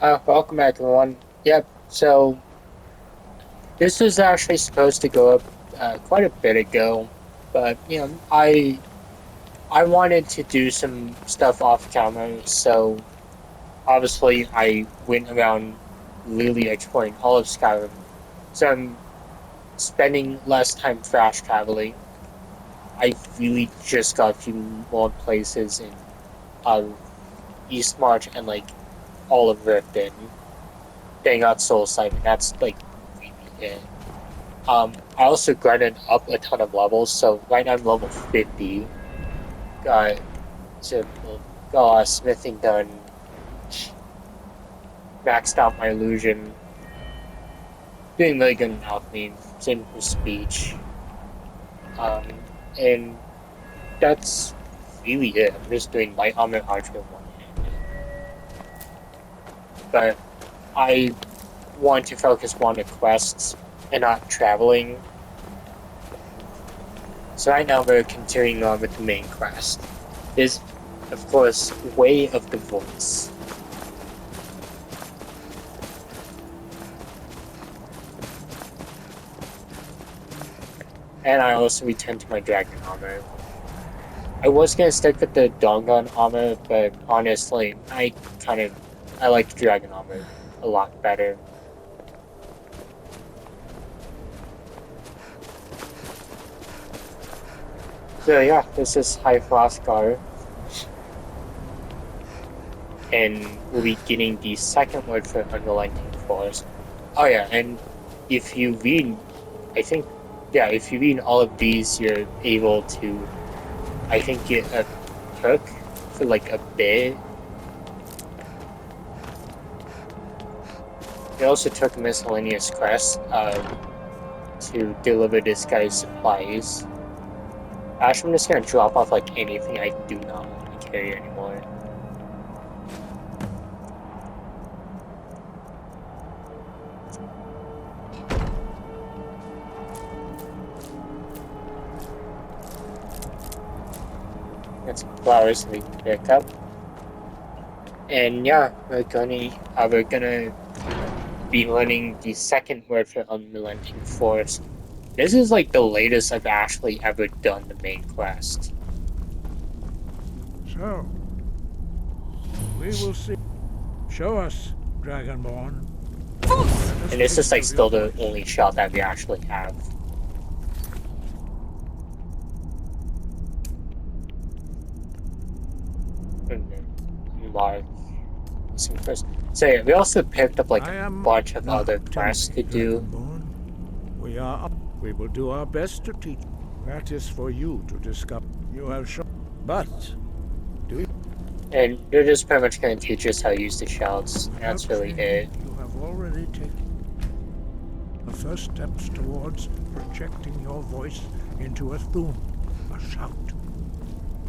Welcome back, everyone. Yep, so this was actually supposed to go up quite a bit ago, but I wanted to do some stuff off camera, so obviously I went around really exploring all of Skyrim. So I'm spending less time fast traveling. I really just got a few more places in uh, East March and like all of Riften. They got Soul Sight, that's like really it. I also grinded up a ton of levels, so right now I'm level 50. Got got smithing done, maxed out my illusion, doing really good in alchemy, same with speech. And that's really it. I'm just doing light armor, archer, one handed. But I want to focus more on the quests and not traveling. So right now we're continuing on with the main quest. Is, of course, Way of the Voice. And I also returned to my dragon armor. I was gonna stick with the Dongon armor, but honestly, I like the dragon armor a lot better. So yeah, this is High Froskar, and we'll be getting the second word for Unrelenting Force. Oh yeah, and if you read, I think, yeah, if you read all of these, you're able to, I think, get a perk for like a bit. They also took a miscellaneous quest to deliver this guy's supplies. Actually, I'm just gonna drop off like anything I do not want to carry anymore. Got some flowers we can pick up. And yeah, we're gonna be learning the second word for Unrelenting Force. This is like the latest I've actually ever done the main quest. So, we will see. Show us, Dragonborn. And this is like still the only shot that we actually have. Mark some quests. So yeah, we also picked up like a bunch of other quests to do. We will do our best to teach. That is for you to discover. You have shown. But And they're just pretty much going to teach us how to use the shouts. That's really it. You have already taken the first steps towards projecting your voice into a thum, a shout.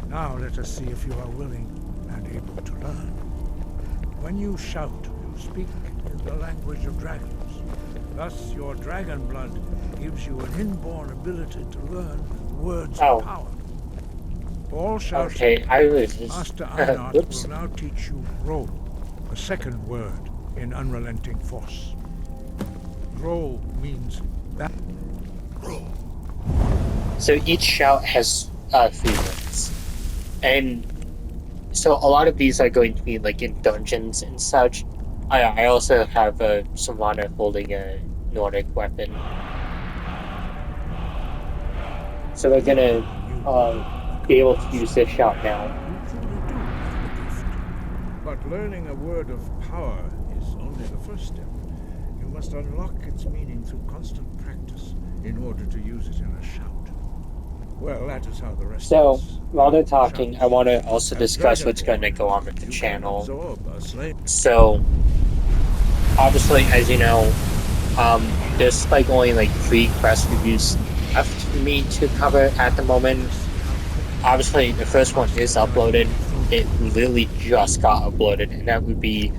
Now let us see if you are willing and able to learn. When you shout, you speak in the language of dragons. Thus, your dragon blood gives you an inborn ability to learn words of power. All shouts. Okay, I was just... Master Einard will now teach you roll, the second word in Unrelenting Force. Roll means that. Roll. So each shout has 3 words. And so a lot of these are going to be like in dungeons and such. I also have Savannah holding a Nordic weapon. So we're gonna be able to use this shout now. You truly do have the gift. But learning a word of power is only the first step. You must unlock its meaning through constant practice in order to use it in a shout. Well, that is how the rest So, of us while they're talking, I want to also discuss what's going to go on with the channel. So, obviously, as you know, there's like only like 3 quest reviews left for me to cover at the moment. Obviously, the first one is uploaded. It literally just got uploaded, and that would be,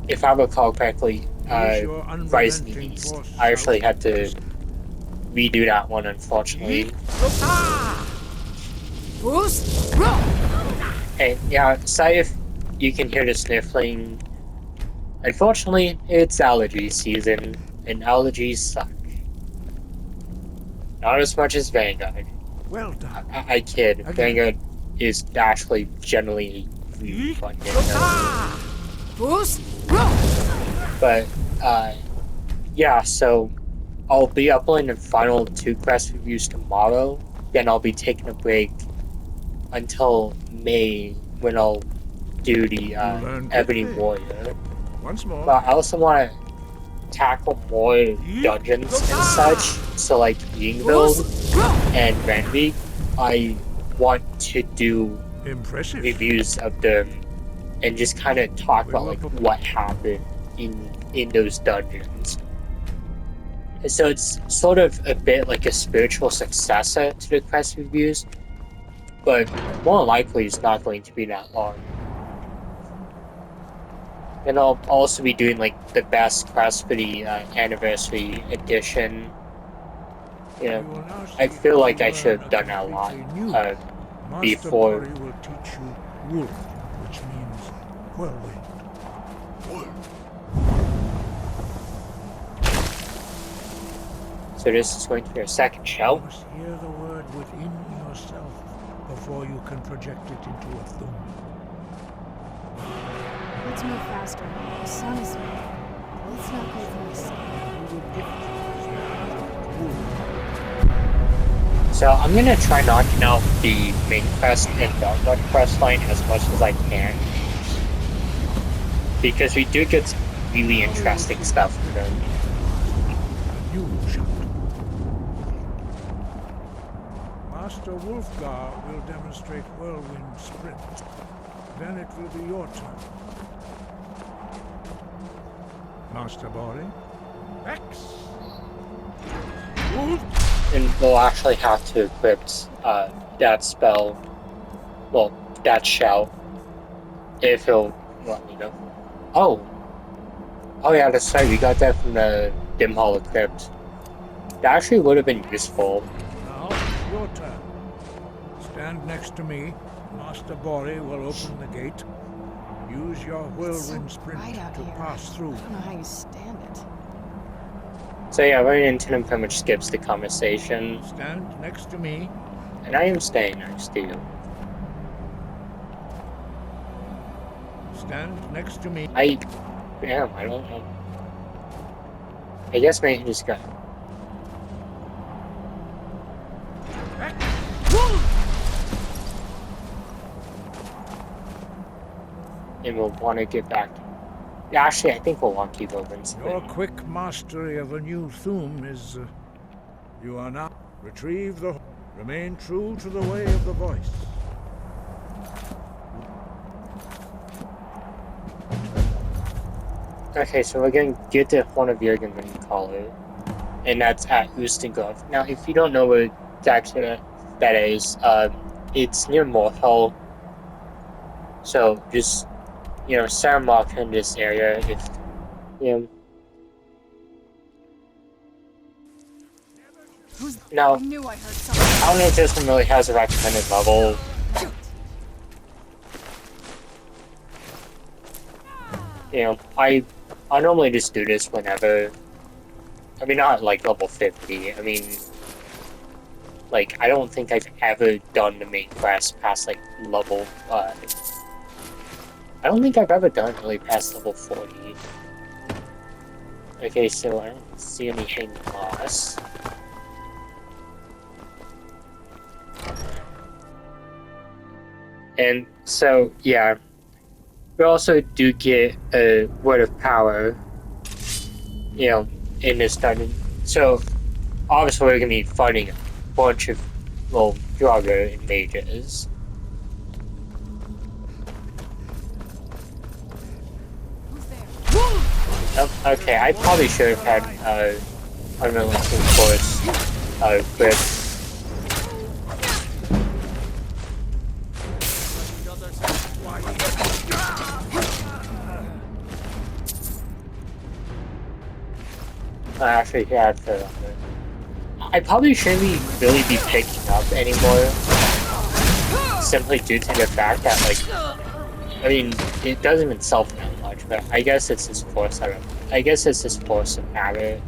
if I recall correctly, Rise in the East. I actually had to redo that one, unfortunately. And yeah, sorry if you can hear the sniffling. Unfortunately, it's allergy season, and allergies suck. Not as much as Vanguard. Well done. I kid. Again. Vanguard is actually generally a really fun game. But, yeah, so I'll be uploading the final 2 quest reviews tomorrow. Then I'll be taking a break until May when I'll do the Ebony Warrior. Once more. But I also want to tackle more dungeons and such. So like Yingville and Renvik, I want to do reviews of them and just kind of talk about like what happened in those dungeons. And so it's sort of a bit like a spiritual successor to the quest reviews, but more likely it's not going to be that long. And I'll also be doing like the best quest for the anniversary edition. You know, I feel like I should have done that a lot before. Master will teach you wolf, which means whirlwind. So this is going to be our second show. You must hear the word within yourself before you can project it into a thumb. Let's move faster. The sun is moving. Let's not go through the So I'm gonna try knocking out the main quest and Vanguard quest line as much as I can, because we do get some really interesting stuff from them. Master Wolfgar will demonstrate whirlwind sprint. Then it will be your turn. Master Bori, X. And we'll actually have to equip that spell, well, that shout, if he'll let me know. Oh yeah, that's right, we got that from the Dim Hall equipped. That actually would have been useful. Now, your turn. Stand next to me. Master Bori will open the gate. Use your whirlwind sprint to pass through. I don't know how you stand it. So yeah, Nintendo pretty much skips the conversation. Stand next to me. And I am staying next to you. Stand next to me. I don't know. I guess maybe just go. And we'll want to get back. Actually, I think we'll want to keep open. Your quick mastery of a new Thum is... you are now... Retrieve the... Remain true to the way of the voice. Okay, so we're going to get to one of Jürgen when you call it. And that's at Ustengrove. Now, if you don't know where exactly that is, it's near Morthal. So, just... you know, Sarah Mark in this area, if, you know. Now, I knew I heard something. I don't know if this one really has a recommended level. You know, I normally just do this whenever, I mean, not like level 50, I mean, like, I don't think I've ever done the main quest past, like, level, I don't think I've ever done really past level 40. Okay, so I don't see any hidden boss. And so, yeah, we also do get a word of power, you know, in this dungeon. So, obviously we're going to be fighting a bunch of, well, Draugr and mages. Okay, I probably should have had unrelenting force equipped. I actually had for that. I probably shouldn't really be picking up anymore, simply due to the fact that, like, I mean, it doesn't even self that much. much, but I guess it's his force. I don't know. I guess it's his force of habit.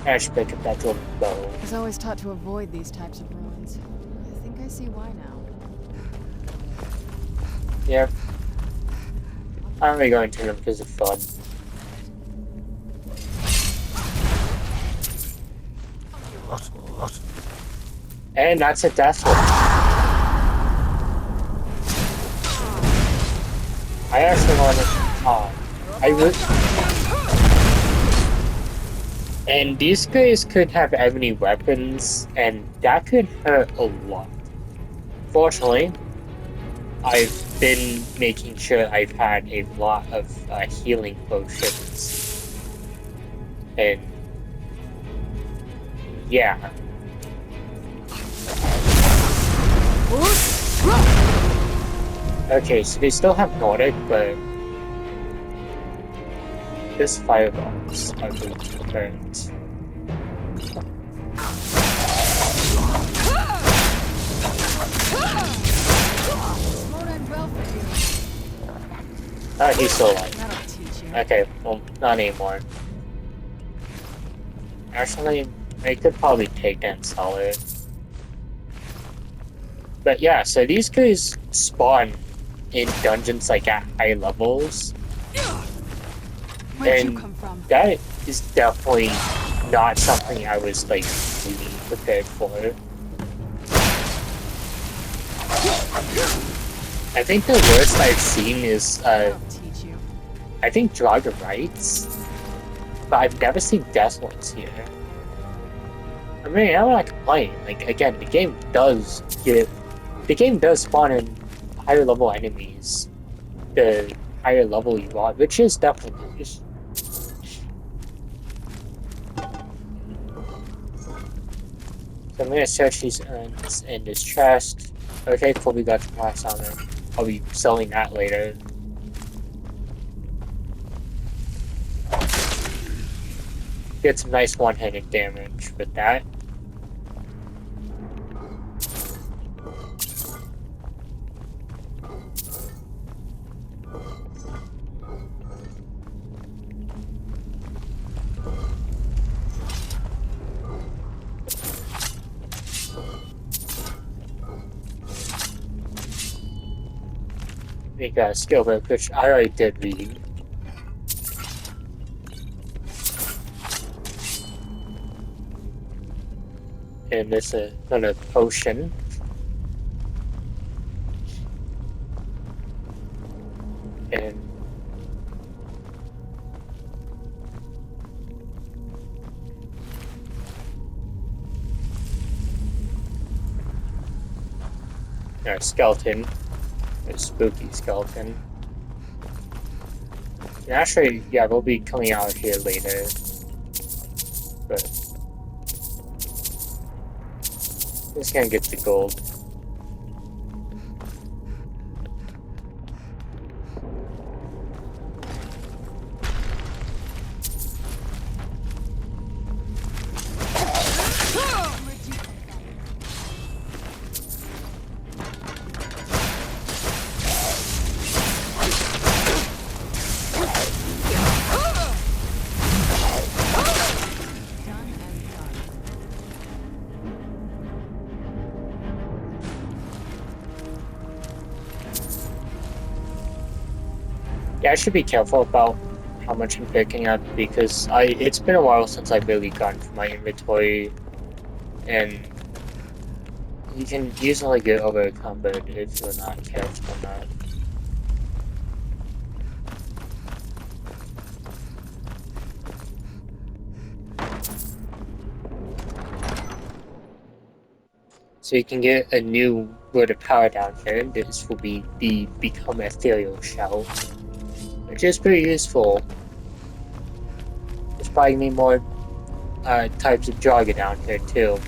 I should pick up that little bow. I was always taught to avoid these types of ruins. I think I see why now. Yep. I'm only going to them because of fun. And that's a death one. I actually want to. I would. And these guys could have ebony weapons, and that could hurt a lot. Fortunately, I've been making sure I've had a lot of healing potions. And yeah. Okay, so they still have Nordic, but this fireballs are being burnt. Oh, he's still alive. Okay, well, not anymore. Actually, I could probably take that and sell it. But yeah, so these guys spawn in dungeons like at high levels. Where'd And you come from? that is definitely not something I was like really prepared for. I think the worst I've seen is I'll teach you. I think Dragon Rights, but I've never seen Death Ones here. I mean, I'm not complaining. Like again, the game does spawn in higher level enemies the higher level you are, which is definitely nice. So I'm gonna search these urns in this chest. Okay, cool, we got the glass on it. I'll be selling that later. Get some nice one-handed damage with that. We got a skill book, which I already did read. And there's another potion. And a skeleton. A spooky skeleton. And actually, yeah, we'll be coming out here later. But just gonna get the gold. Yeah, I should be careful about how much I'm picking up because it's been a while since I've really gone through my inventory, and you can easily get overencumbered if you're not careful enough. So you can get a new word of power down here. This will be the Become Ethereal Shell, which is pretty useful. There's probably gonna be more types of jargon down here too.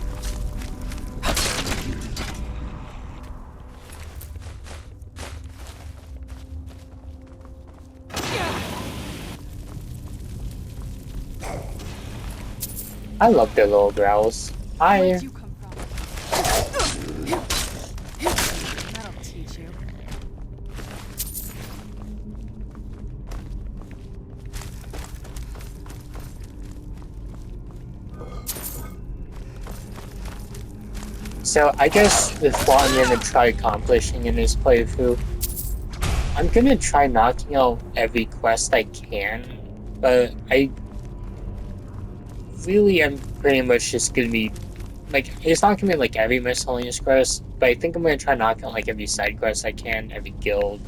I love their little growls. Hi. Where'd you come from? That'll teach you. So I guess with what I'm gonna try accomplishing in this playthrough, I'm gonna try knocking out every quest I can, but I really am pretty much just gonna be like, it's not gonna be like every miscellaneous quest, but I think I'm gonna try knocking out like every side quest I can, every guild,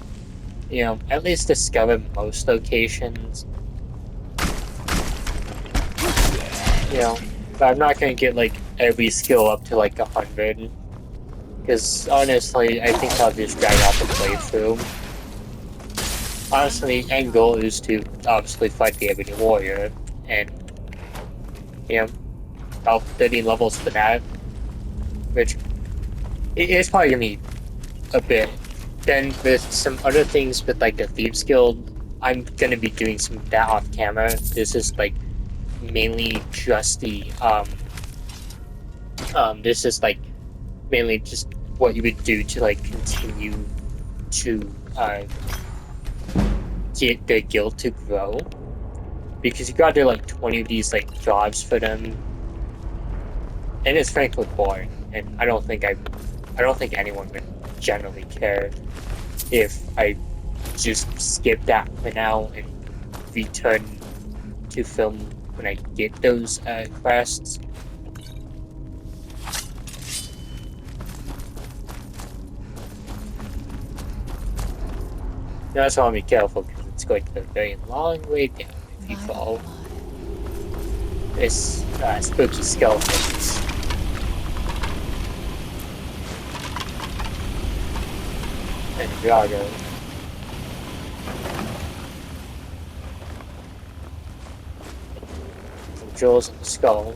you know, at least discover most locations, you know, but I'm not gonna get like every skill up to like 100, because honestly, I think I'll just drag out the playthrough. Honestly, end goal is to obviously fight the Ebony Warrior, and you know, about 30 levels for that, which it's probably gonna be a bit. Then with some other things with like the Thieves Guild, I'm gonna be doing some of that off camera. This is like mainly just the this is like mainly just what you would do to like continue to get the guild to grow, because you gotta do like 20 of these like jobs for them, and it's frankly boring. And I don't think anyone would generally care if I just skip that for now and return to film when I get those quests. You also want to be careful because it's going to be a very long way down if you fall. This spooky skeletons. And Drago. Some jewels in the skull.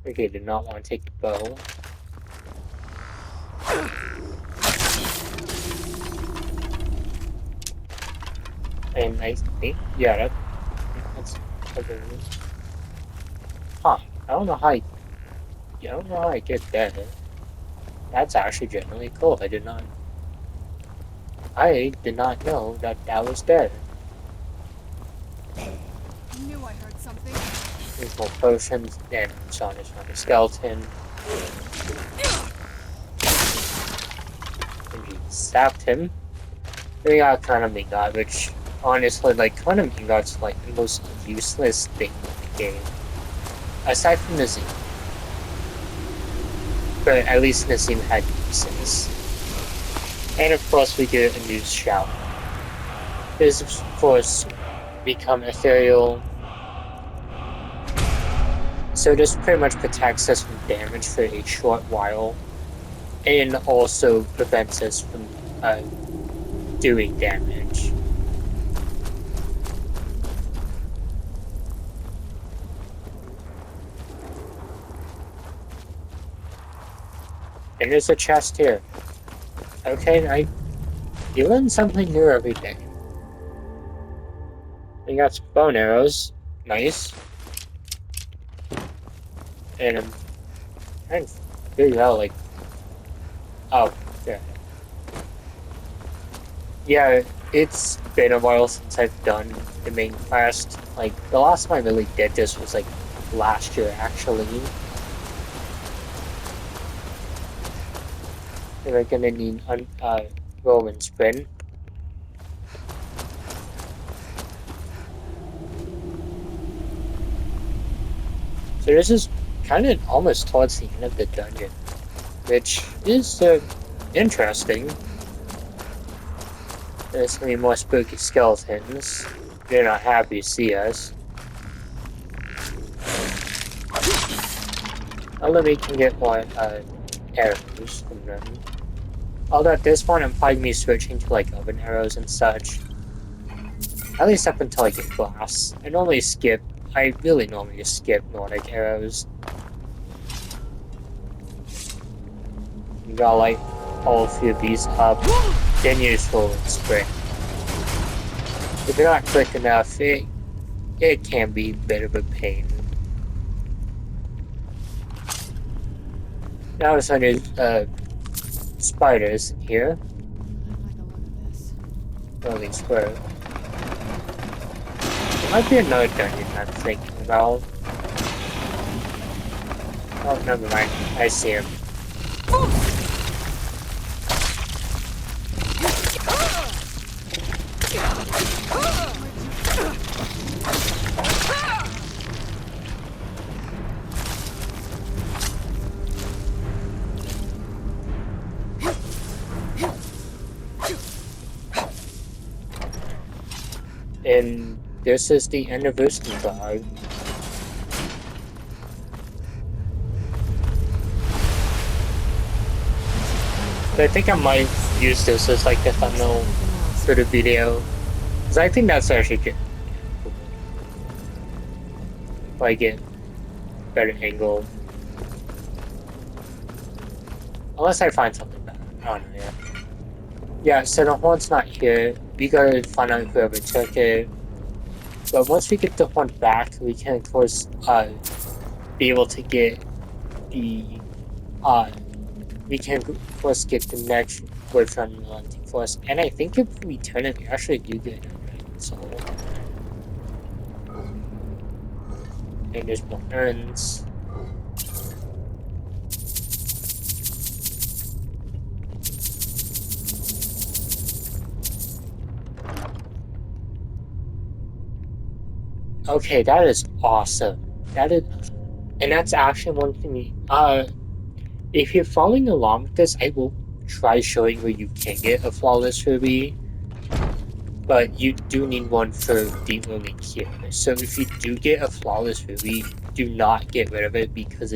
Okay, did not want to take the bow. And I think, yeah, that's okay. Huh, I don't know how I get there. That's actually genuinely cool. I did not know that that was there. I knew I heard something. There's more potions, and Sean is from the skeleton. And he stabbed him. We got Quantum Ingot, which honestly, like, Quantum Ingot's like the most useless thing in the game. Aside from Nazim. But at least Nazim had uses. And of course we get a new shout. This of course become ethereal. So this pretty much protects us from damage for a short while. And also prevents us from doing damage. And there's a chest here. Okay, you learn something new every day. We got some bone arrows. Nice. And I'm trying to figure out, like... Oh, yeah. Yeah, it's been a while since I've done the main quest. Like, the last time I really did this was, like, last year, actually. And we're gonna need Roman Sprint. So this is kind of almost towards the end of the dungeon, which is interesting. There's gonna be more spooky skeletons. They're not happy to see us. Although we can get more arrows from them. Although at this point I'm probably gonna be switching to like oven arrows and such. At least up until I get glass. I really normally just skip Nordic arrows. You gotta light all three of these up, then use full sprint. If you're not quick enough, it can be a bit of a pain. Now there's spiders here. I like the look of this. Or at least were. Might be another dungeon I'm thinking about. Oh, never mind. I see him. And this is the end of Ustenberg. So I think I might use this as like the thumbnail for the video. Because I think that's actually good. If I get better angle. Unless I find something better. I don't know yet. Yeah, so the horn's not here. We gotta find out whoever took it. But once we get the horn back, we can of course be able to get the we can of course get the next word from the Atlantic Forest. And I think if we turn it, we actually do get a dragon soul. And there's more urns. Okay, that is awesome. That is, and that's actually one thing. If you're following along with this, I will try showing where you can get a flawless ruby, but you do need one for the only cure. So if you do get a flawless ruby, do not get rid of it because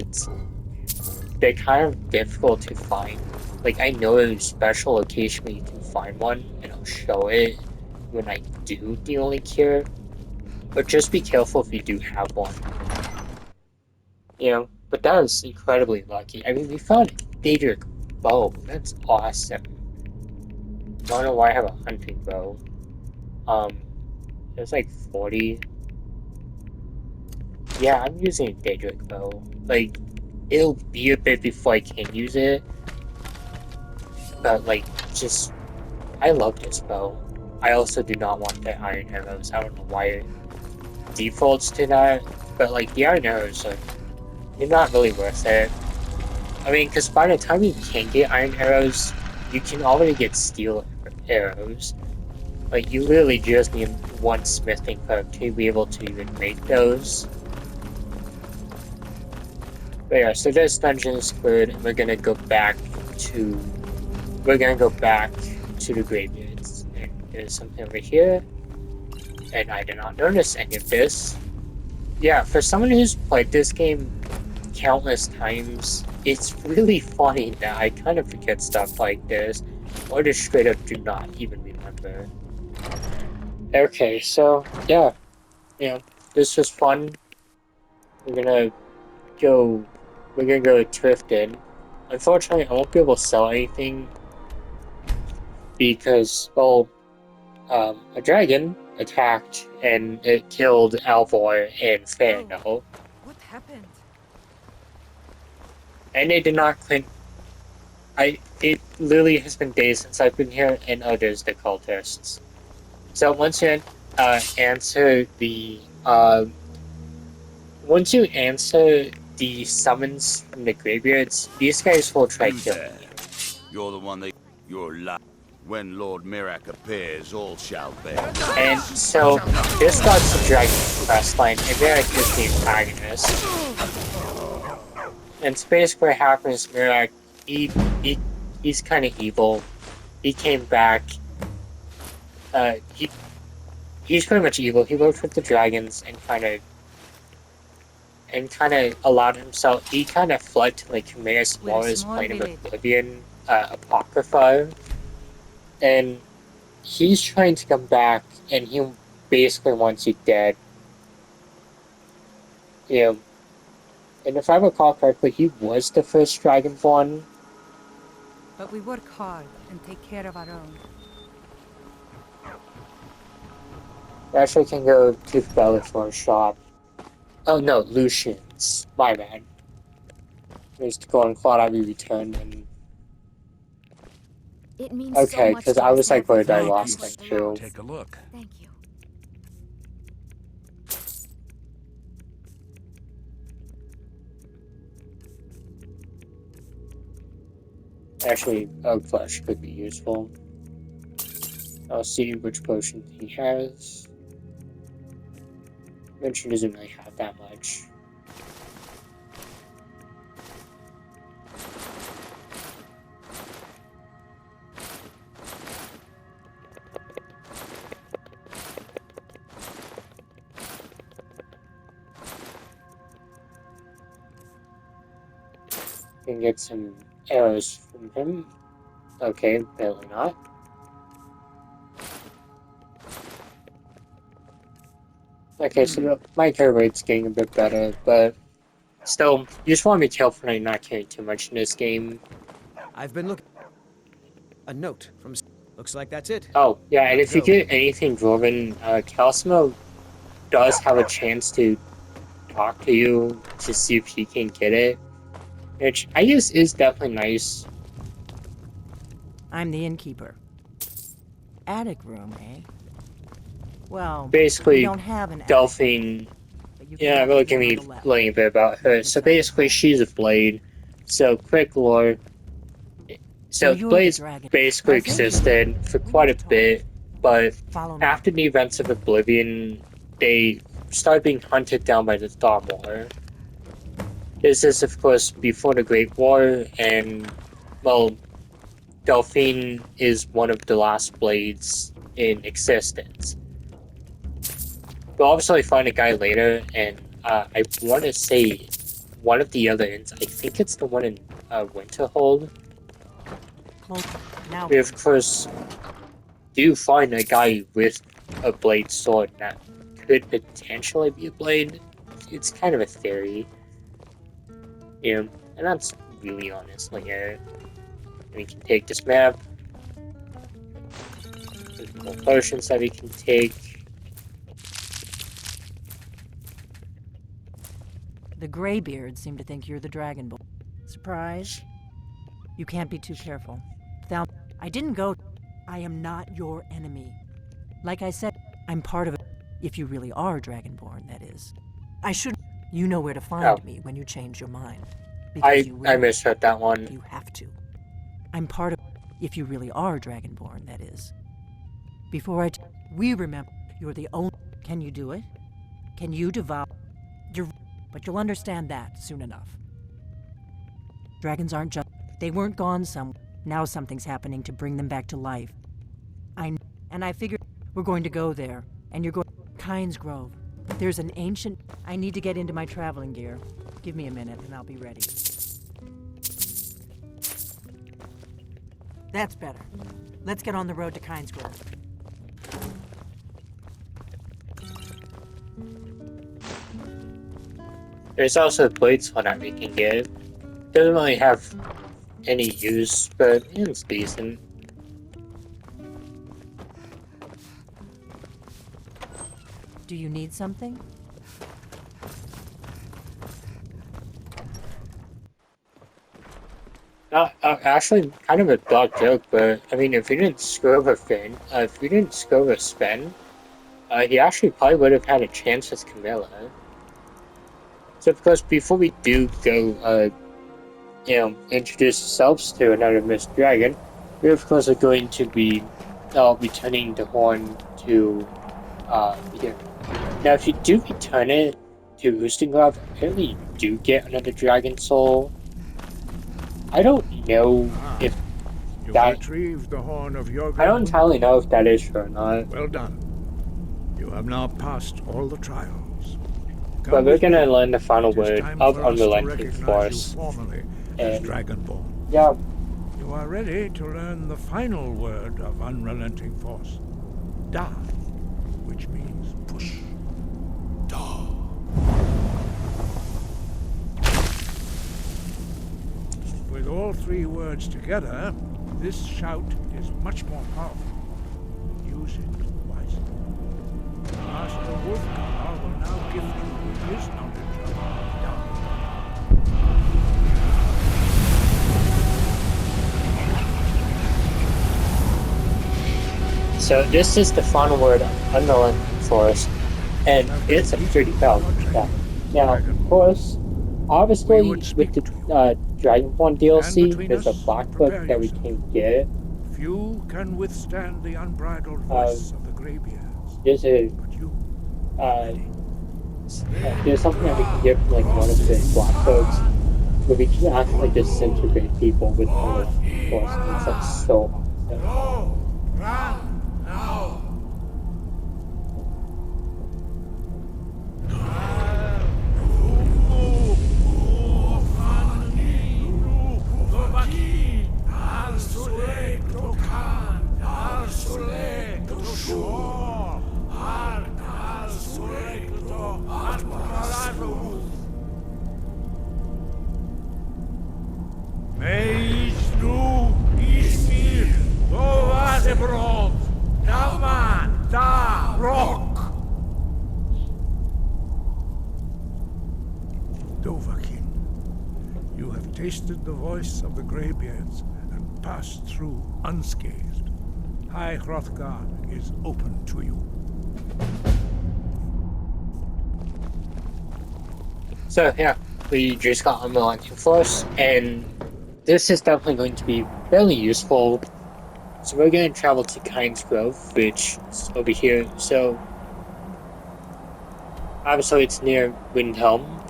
they're kind of difficult to find. Like I know a special location where you can find one, and I'll show it when I do the only cure. But just be careful if you do have one. You know, but that was incredibly lucky. I mean, we found a Daedric bow. That's awesome. I don't know why I have a hunting bow. It's like 40. Yeah, I'm using a Daedric bow. Like, it'll be a bit before I can use it. But, like, just, I love this bow. I also do not want the iron arrows. I don't know why it defaults to that. But, like, the iron arrows are, they're not really worth it. I mean, because by the time you can get iron arrows, you can already get steel arrows. Like, you literally just need one smithing perk to be able to even make those. But yeah, so this dungeon is cleared, and we're gonna go back to the graveyards. And there's something over here, and I did not notice any of this. Yeah, for someone who's played this game countless times, it's really funny that I kind of forget stuff like this, or just straight up do not even remember. Okay, so yeah, this was fun. We're gonna go Trifton. Unfortunately, I won't be able to sell anything because, well, a dragon attacked and it killed Alvor and Fandel. What happened? And they did not clean. It literally has been days since I've been here, and there's the cultists. So once you answer the summons from the graveyards, these guys will try killing you. You're the one that you're like. When Lord Mirak appears, all shall bear. And so this starts the dragon quest line, and Mirak is the antagonist. And so basically what happens, Mirak, he's kind of evil. He came back. He's pretty much evil. He worked with the dragons and kind of allowed himself. He kind of fled to like Chimera's Laura's Plane of Oblivion, Apocrypha, and he's trying to come back, and he basically wants you dead. And if I recall correctly, he was the first Dragonborn. But we work hard and take care of our own. We actually can go to the Bellator shop. Oh no, Lucian's. My bad. There's the Golden Claw that we returned, and It means okay, so much because to I us was to like, have where did I you lost back. them too? Take a look. Thank you. Actually, Oak Flesh could be useful. I'll see which potion he has. Venture doesn't really have that much. Can get some arrows from him. Okay, apparently not. Okay, so my carry rate's getting a bit better, but still, you just want to be careful and not carry too much in this game. I've been looking. A note from. Looks like that's it. Oh, yeah, and Gotta if you go. get anything dwarven, Calcimo does have a chance to talk to you to see if he can get it, which I guess is definitely nice. I'm the innkeeper. Attic room, eh? Well, we Basically, don't have an attic, Delphine, but you can yeah, get really the give one on me the left. a little bit about her. So basically, she's a blade. So quick lore. So you're the blades dragon. basically I think you- existed for we quite need a to talk. bit, but Follow me. after the events of Oblivion, they started being hunted down by the Tharmor. This is, of course, before the Great War, and, well, Delphine is one of the last blades in existence. We'll obviously find a guy later, and I want to say one of the other inns, I think it's the one in Winterhold. Close. Now. We, of course, do find a guy with a blade sword that could potentially be a blade. It's kind of a theory. Yeah, and that's really honestly it. And we can take this map. There's more potions that we can take. The Greybeards seem to think you're the Dragonborn. Surprise? You can't be too careful. I didn't go. I am not your enemy. Like I said, I'm part of it. If you really are Dragonborn, that is. I should. You know where to find me when you change your mind. Because you will. I misread that one. You have to. I'm part of. If you really are Dragonborn, that is. Before we remember, you're the only. Can you do it? Can you devour? But you'll understand that soon enough. Dragons aren't just. They weren't gone somewhere. Now something's happening to bring them back to life. And I figured we're going to go there, and you're going. Kynes Grove. There's an ancient. I need to get into my traveling gear. Give me a minute, and I'll be ready. That's better. Let's get on the road to Kynes Grove. There's also a blade sword that we can get. Doesn't really have any use, but it's decent. Do you need something? Actually, kind of a dark joke, but I mean, if you didn't screw over Finn, if you didn't screw over Sven, he actually probably would have had a chance with Camilla. So, of course, before we do go, introduce ourselves to another Mist Dragon, we of course are going to be returning the horn to here. Now, if you do return it to Ustengrav, apparently you do get another Dragon Soul. I don't know if You've that. retrieved the horn of your. I don't entirely know if that is true or not. Well done. You have now passed all the trials. Come But we're with gonna me. learn the final It is word time of for us to Unrelenting recognize Force. you formally as And Dragonborn. yeah, You are ready to learn the final word of Unrelenting Force. Da, which means push. Da. With all three words together, this shout is much more powerful. Use it wisely. Master Wolfgar will now gift you with his knowledge of Da. so this is the final word of Unrelenting Force, and it's a pretty powerful attack. Now, of course, obviously would with speak the to you. Dragonborn And DLC, between there's a us, black book prepare that we yourself. can get. Few can withstand the unbridled Um, voice of the graybeards, there's a but you are uh, ready. there's something that we can get from like one of the black books where we can actually disintegrate people with one of the lightning force, and it's like so awesome. Dovahkiin, you have tasted the voice of the graybeards and passed through unscathed. High Hrothgar is open to you. So yeah, we just got on the lightning force, and this is definitely going to be fairly useful. So we're going to travel to Kyne's Grove, which is over here. So obviously it's near Windhelm.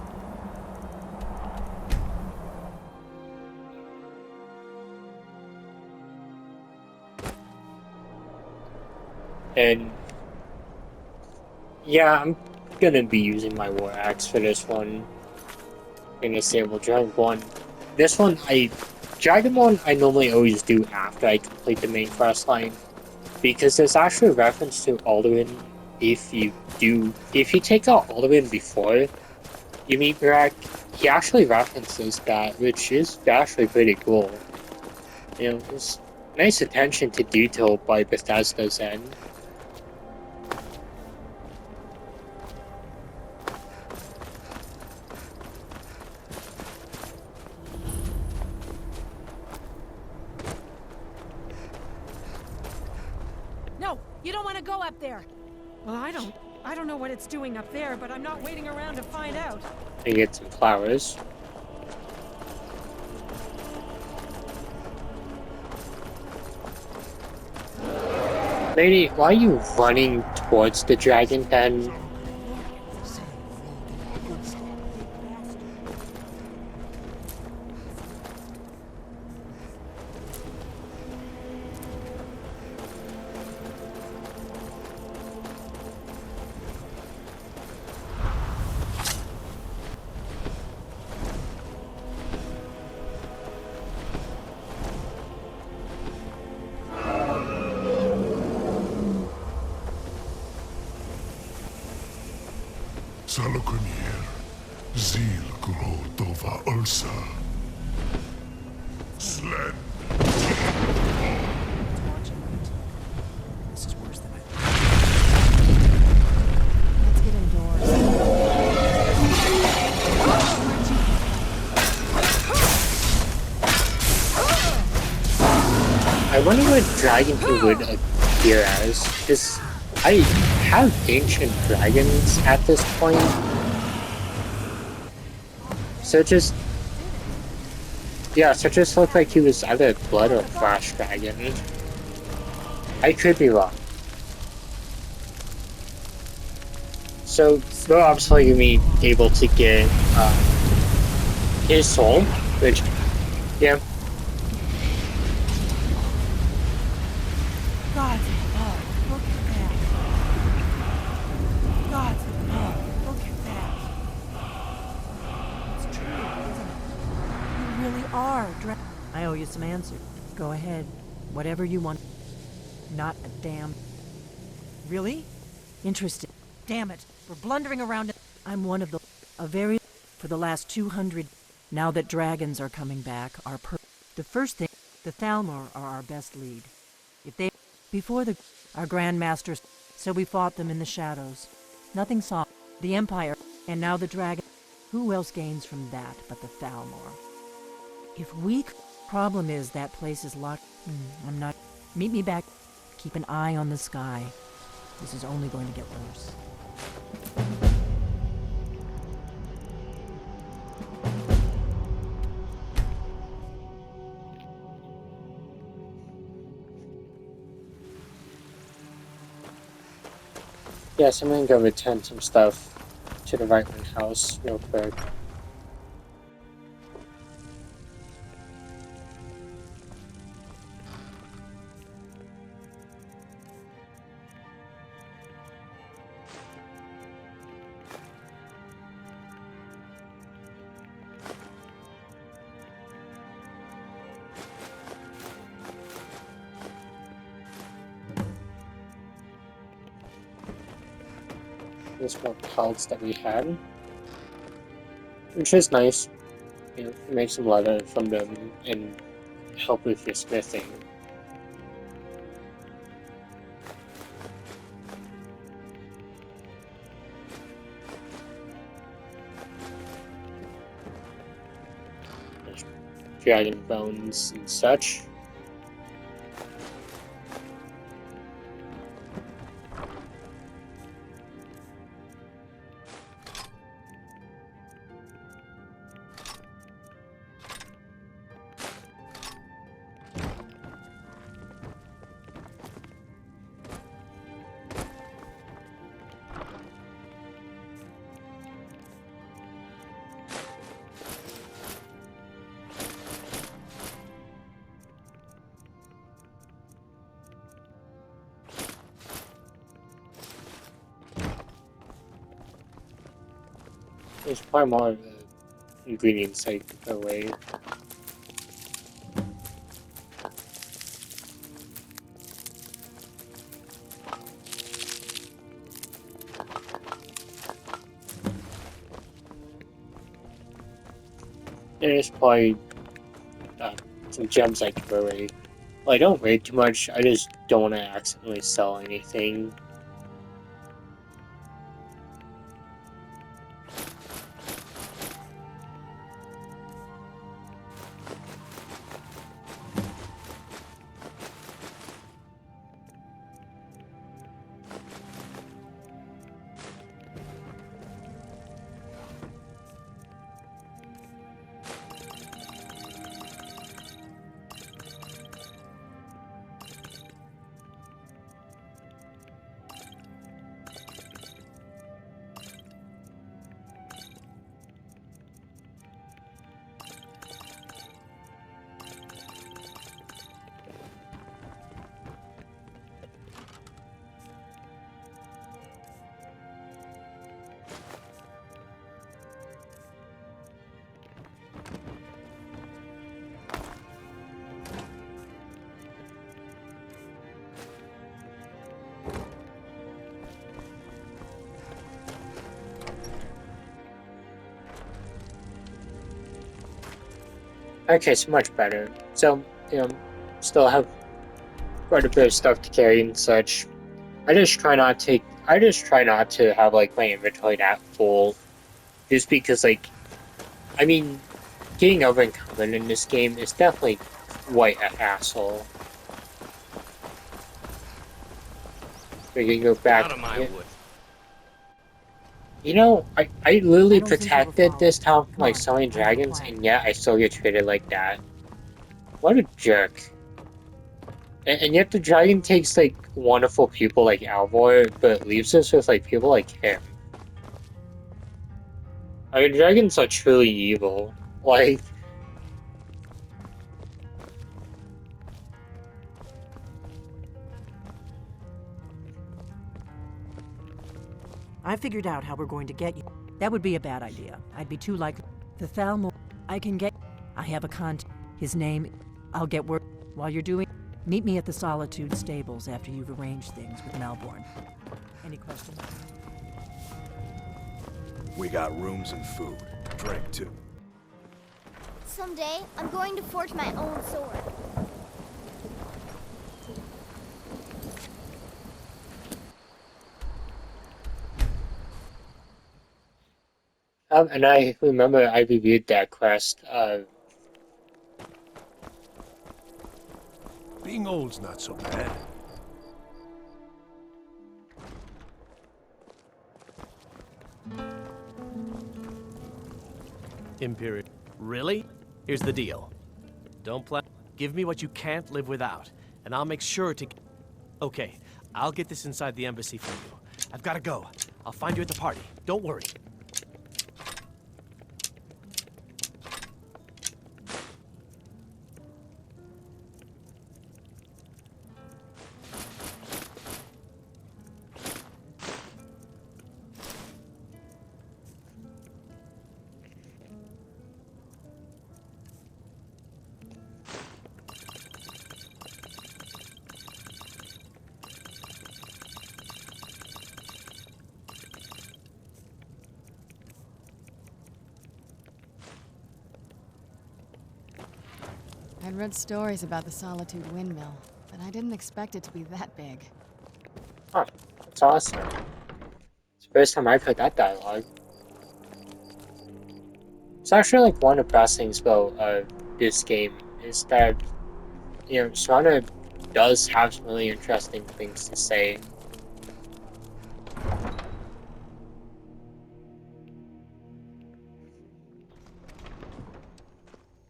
And yeah, I'm gonna be using my war axe for this one. Gonna disable Dragonborn. This one, Dragonborn I normally always do after I complete the main quest line, because there's actually a reference to Alduin. If you take out Alduin before you meet Mirak, he actually references that, which is actually pretty cool. You know, it's nice attention to detail by Bethesda's end. No, you don't want to go up there. Well, I don't. I don't know what it's doing up there, but I'm not waiting around to find out. And get some flowers. Lady, why are you running towards the dragon then? Salokunir, Zil Gro Dova Ulsa. Sled. This is worse than I Let's get indoors. I wonder what dragon he would appear as, because I have ancient dragons at this point. So just looked like he was either blood or flash dragon. I could be wrong. So we're obviously gonna be able to get his soul, which yeah. God's love, look at that. God's love, look at that. It's true, isn't it? You really are I owe you some answers. Go ahead. Whatever you want. Not a damn... Really? Interesting. Damn it. We're blundering around. I'm one of the... For the last 200... Now that dragons are coming back, the first thing... The Thalmor are our best lead. If they... Before our grandmasters, so we fought them in the shadows. Nothing saw the Empire, and now the dragon. Who else gains from that but the Thalmor? If we... Problem is that place is locked. I'm not... Meet me back. Keep an eye on the sky. This is only going to get worse. Yes, I'm gonna go return some stuff to the right wing house real quick. There's more pelts that we had, which is nice. You know, make some leather from them and help with your smithing. There's dragon bones and such. There's probably more of the ingredients I could throw away. There's probably some gems I could throw away. Well, I don't raid too much, I just don't want to accidentally sell anything. Okay, so much better. So, you know, still have quite a bit of stuff to carry and such. I just try not to have like my inventory that full. Just because like I mean getting over uncommon in this game is definitely quite a hassle. We can go back. Out of my wood. You know, I literally I don't think you were protected this town from Come like on, so many I have a dragons, plan. and yet I still get treated like that. What a jerk. And yet the dragon takes like wonderful people like Alvor, but leaves us with like people like him. I mean, dragons are truly evil. Like, I figured out how we're going to get you. That would be a bad idea. I'd be too likely. The Thalmor, I can get. I have a contact. His name. I'll get word. While you're doing. Meet me at the Solitude stables after you've arranged things with Melbourne. Any questions? We got rooms and food. Drink, too. Someday, I'm going to forge my own sword. and I remember I reviewed that quest. Being old's not so bad. Imperial. Really? Here's the deal. Don't plan. Give me what you can't live without, and I'll make sure to. Okay, I'll get this inside the embassy for you. I've gotta go. I'll find you at the party. Don't worry. I'd read stories about the Solitude windmill, but I didn't expect it to be that big. Oh, that's awesome. It's the first time I've heard that dialogue. It's actually like one of the best things about this game is that, you know, Shauna does have some really interesting things to say.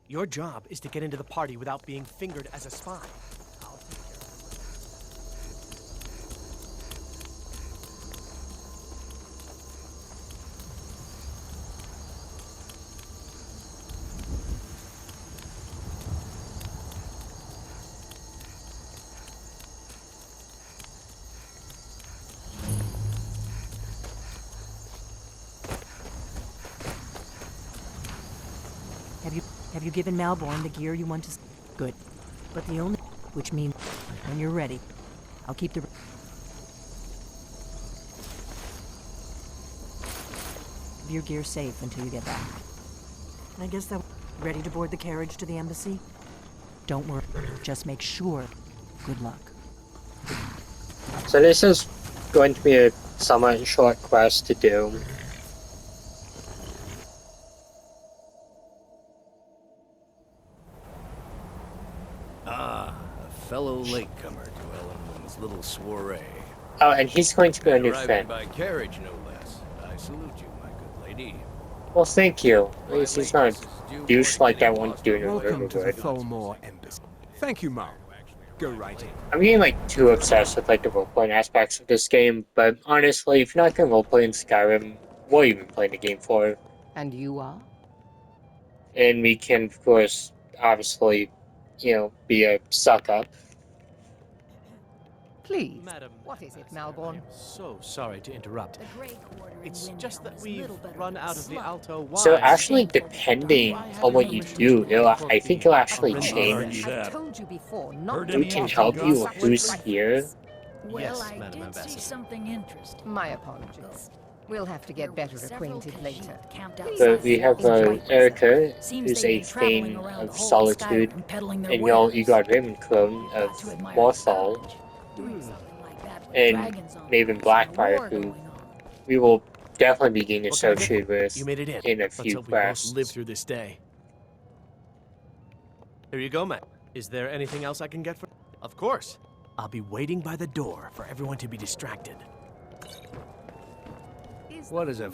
Your job is to get into the party without being fingered as a spy. I'll take care of Have you given Malborn the gear you want to? Good. But the only, which means when you're ready, I'll keep the. Your gear safe until you get back. I guess that ready to board the carriage to the embassy? Don't worry. Just make sure. Good luck. So this is going to be a somewhat short quest to do. Ah, a fellow latecomer to Ellenwood's little soiree. Oh, and he's going to be a new Arriving friend. by carriage, no less. I salute you, my good lady. Well, thank you. At least he's not a douche like that one dude in Welcome to the Riverwood. Tholmore Embassy. Thank you, Mal. Go right in. I'm getting like too obsessed with like the role-playing aspects of this game, but honestly, if you're not going to role-play in Skyrim, what are you even playing the game for? And you are? And we can, of course, obviously, you know, be a suck-up. Please. Madam, What is it, I Malborn? am so sorry to interrupt. The Grey Quarter in It's Windhelm just that is we've little better run than out of the slum. Alto wine. So actually, depending on what you do, I think it'll actually Yes. change I told you before not who can help you or who's here. Well, Yes, I Madam did see Ambassador. something interesting. My apologies. We'll have to get better acquainted later. But we have Erica, Seems who's they've a been traveling Thane around the of whole Solitude, Skyrim peddling their and wares. you got Ravencrone Got of to admire Morthal, courage, doing something like that with and dragons on Maven the loose and a Blackfire, war who going on. we will definitely be getting What can I get? associated with You made it in. in a Let's few hope we both quests. live through this day. Here you go, Matt. Is there anything else I can get for? Of course. I'll be waiting by the door for everyone to be distracted. What is it?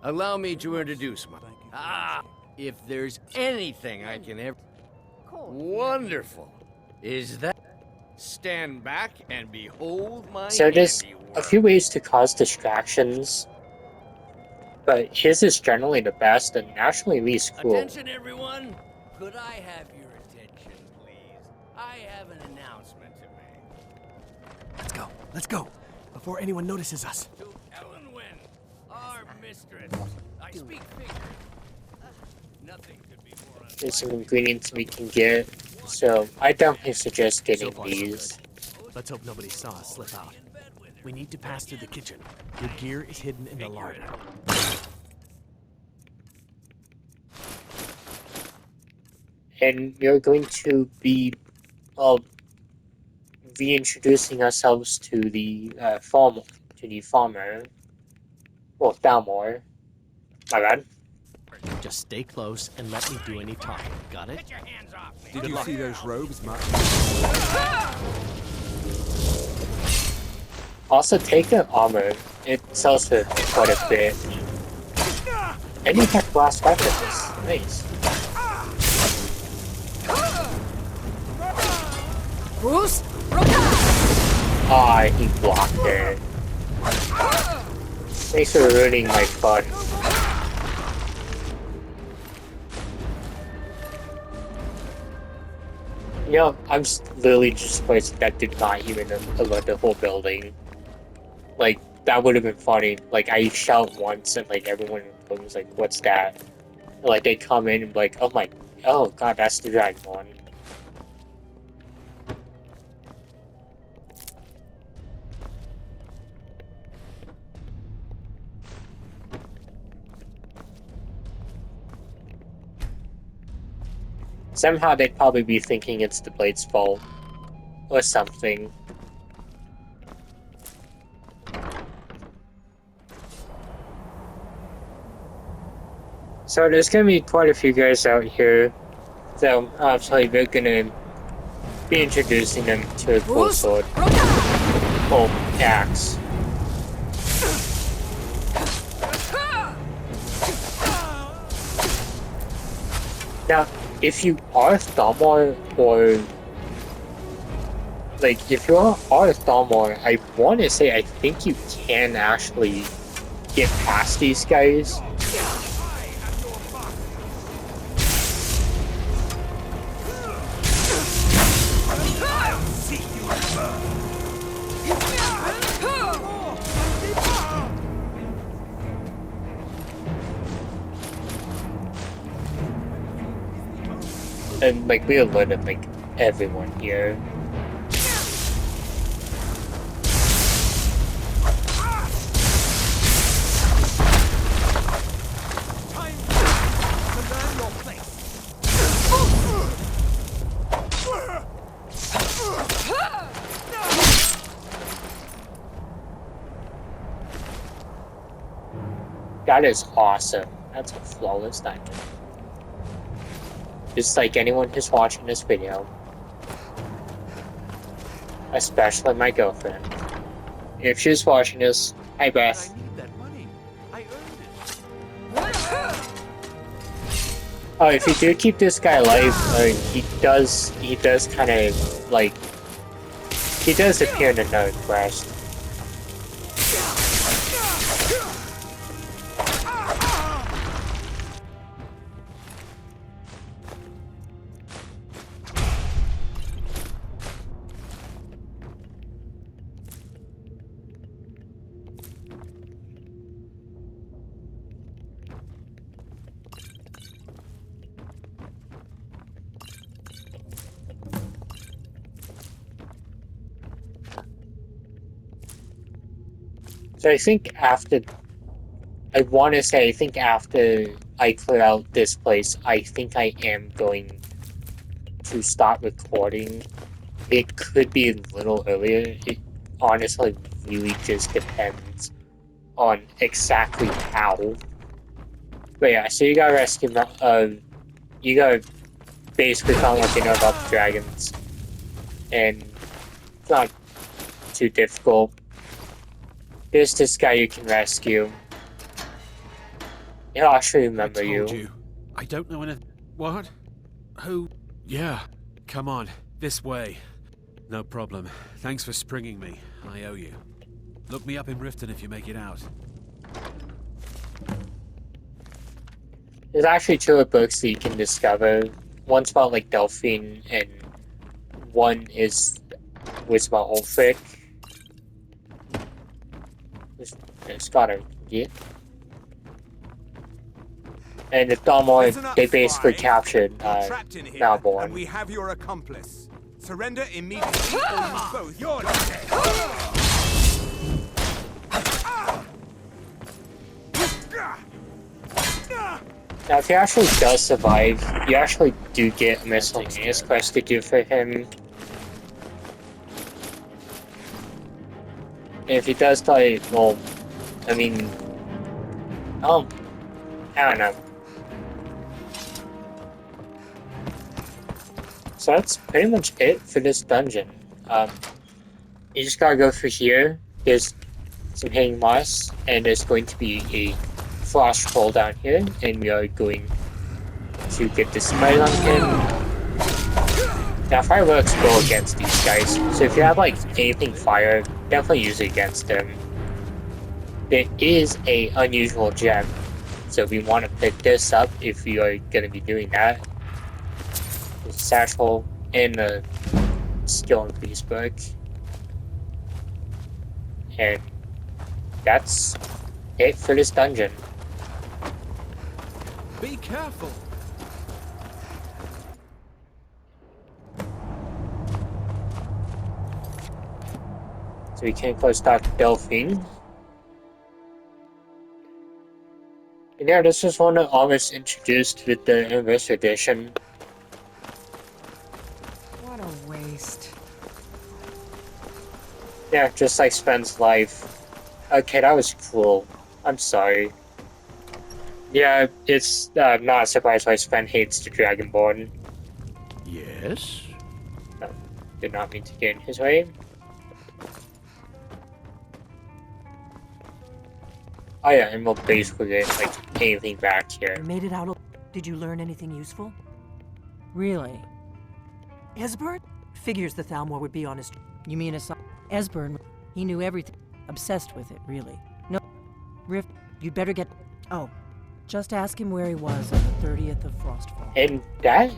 Allow me to introduce my... Ah, if there's anything I can ever... Wonderful. Is that... Stand back and behold my So there's handiwork. a few ways to cause distractions, but his is generally the best and actually least cool. Attention, everyone. Could I have your attention, please? I have an announcement to make. Let's go. Let's go. Before anyone notices us. To Ellenwyn, our mistress. I speak figures. Nothing could be more There's some ingredients we can get, so I definitely suggest getting So far, so these. good. Let's hope nobody saw us slip out. We need to pass through the kitchen. Your gear is hidden in the larder. And we're going to be, well, reintroducing ourselves to the farmer, well, Dalmor. My bad. Just stay close and let me do any talking. Got it? Did you see those robes, Matt? Also, take the armor. It sells for quite a bit. And you have blast weapons. Nice. Bruce, Ah, he blocked it. Thanks for ruining my fun. You know, I'm literally just surprised that did not even alert the whole building. Like, that would have been funny. Like, I shout once and, like, everyone in the building was like, what's that? And, like, they come in and be like, oh god, that's the Dragonborn. Somehow they'd probably be thinking it's the Blade's fault. Or something. So there's gonna be quite a few guys out here. So obviously we're gonna be introducing them to a cool sword. Oh, axe. Now, if you are Thalmor, or like if you are Thalmor, I want to say I think you can actually get past these guys. And like we alerted like everyone here. That is awesome. That's a flawless diamond. Just like anyone who's watching this video. Especially my girlfriend. If she's watching this, hi Beth. I need that money. I earned it. Oh, if you do keep this guy alive, he does kind of like, he does appear in another quest. So I think after I clear out this place, I think I am going to start recording. It could be a little earlier. It honestly really just depends on exactly how. But yeah, so you gotta rescue, you gotta basically find what you know about the dragons. And it's not too difficult. There's this guy you can rescue. He'll actually remember you. I don't know anything. What? Who? Yeah. Come on. This way. No problem. Thanks for springing me. I owe you. Look me up in Riften if you make it out. There's actually two books that you can discover. One's about like Delphine, and one is about Ulfric. It's got a get. And the Thalmor, they basically captured Malborn. And we have your accomplice. Surrender immediately or you both. You're dead. Now, if he actually does survive, you actually do get a miscellaneous quest to do for him. And if he does die, well, I mean, I don't know. So that's pretty much it for this dungeon. You just gotta go through here. There's some hanging moss, and there's going to be a frost troll down here, and we are going to get this smite on him. Now, fireworks go against these guys, so if you have like anything fire, definitely use it against them. there is a unusual gem, so we want to pick this up if we are going to be doing that. The satchel and the skill increase book. And that's it for this dungeon. Be careful. So we can go start Delphine. And yeah, this was one of almost introduced with the Anniversary Edition. What a waste. Yeah, just like Sven's life. Okay, that was cool. I'm sorry. Yeah, it's not surprised why Sven hates the Dragonborn. Yes? No, did not mean to get in his way. Oh yeah, and we'll basically get like anything back here. You made it out. Did you learn anything useful? Really? Esbern? Figures the Thalmor would be on his... You mean Esbern? He knew everything. Obsessed with it, really. No. Rift, you'd better get... Oh. Just ask him where he was on the 30th of Frostfall. And that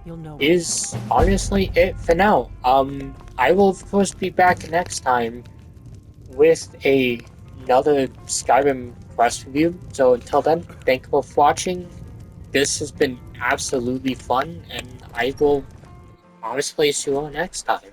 You'll know is honestly it for now. I will of course be back next time with another Skyrim quest review. So until then, thank you for watching. This has been absolutely fun, and I will honestly see you all next time.